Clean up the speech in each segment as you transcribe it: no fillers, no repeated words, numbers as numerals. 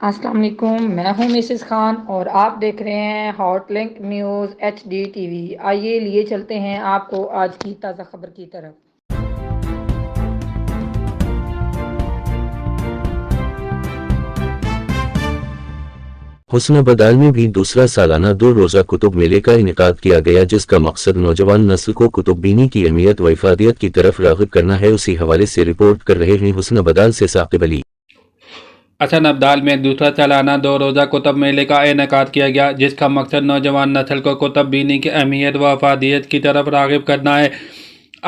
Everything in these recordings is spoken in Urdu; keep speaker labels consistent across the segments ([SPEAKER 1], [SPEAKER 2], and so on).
[SPEAKER 1] السلام علیکم، میں ہوں مسز خان اور آپ دیکھ رہے ہیں Hot Link News HD TV ٹی وی۔ آئیے لیے چلتے ہیں آپ کو آج کی تازہ خبر کی طرف۔
[SPEAKER 2] حسن بدال میں بھی دوسرا سالانہ 2 روزہ کتب میلے کا انعقاد کیا گیا، جس کا مقصد نوجوان نسل کو کتب بینی کی اہمیت و افادیت کی طرف راغب کرنا ہے۔ اسی حوالے سے رپورٹ کر رہے ہیں حسن بدال سے ثاقب علی۔
[SPEAKER 3] حسن ابدال میں دوسرا سالانہ 2 روزہ کتب میلے کا انعقاد کیا گیا، جس کا مقصد نوجوان نسل کو کتب بینی کی اہمیت و افادیت کی طرف راغب کرنا ہے۔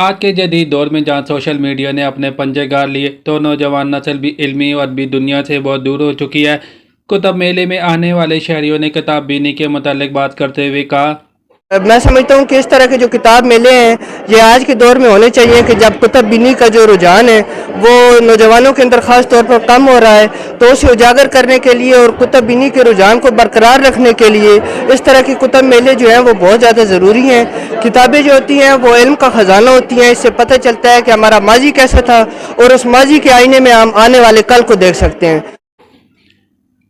[SPEAKER 3] آج کے جدید دور میں جہاں سوشل میڈیا نے اپنے پنجے گاڑ لیے، تو نوجوان نسل بھی علمی و ادبی دنیا سے بہت دور ہو چکی ہے۔ کتب میلے میں آنے والے شہریوں نے کتاب بینی کے متعلق بات کرتے ہوئے کہا،
[SPEAKER 4] میں سمجھتا ہوں کہ اس طرح کے جو کتاب میلے ہیں یہ آج کے دور میں ہونے چاہیے، کہ جب کتب بینی کا جو رجحان ہے وہ نوجوانوں کے اندر خاص طور پر کم ہو رہا ہے، تو اسے اجاگر کرنے کے لیے اور کتب بینی کے رجحان کو برقرار رکھنے کے لیے اس طرح کے کتب میلے جو ہیں وہ بہت زیادہ ضروری ہیں۔ کتابیں جو ہوتی ہیں وہ علم کا خزانہ ہوتی ہیں، اس سے پتہ چلتا ہے کہ ہمارا ماضی کیسا تھا اور اس ماضی کے آئینے میں ہم آنے والے کل کو دیکھ سکتے ہیں۔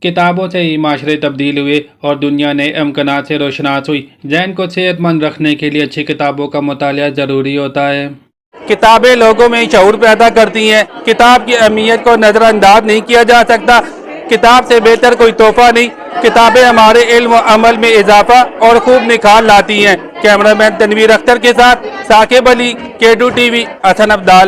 [SPEAKER 3] کتابوں سے ہی معاشرے تبدیل ہوئے اور دنیا نئے امکانات سے روشناس ہوئی۔ ذہن کو صحت مند رکھنے کے لیے اچھی کتابوں کا مطالعہ ضروری ہوتا ہے۔ کتابیں لوگوں میں شعور پیدا کرتی ہیں۔ کتاب کی اہمیت کو نظر انداز نہیں کیا جا سکتا۔ کتاب سے بہتر کوئی تحفہ نہیں۔ کتابیں ہمارے علم و عمل میں اضافہ اور خوب نکھار لاتی ہیں۔ کیمرہ مین تنویر اختر کے ساتھ ثاقب علی، K2 TV، حسن ابدال۔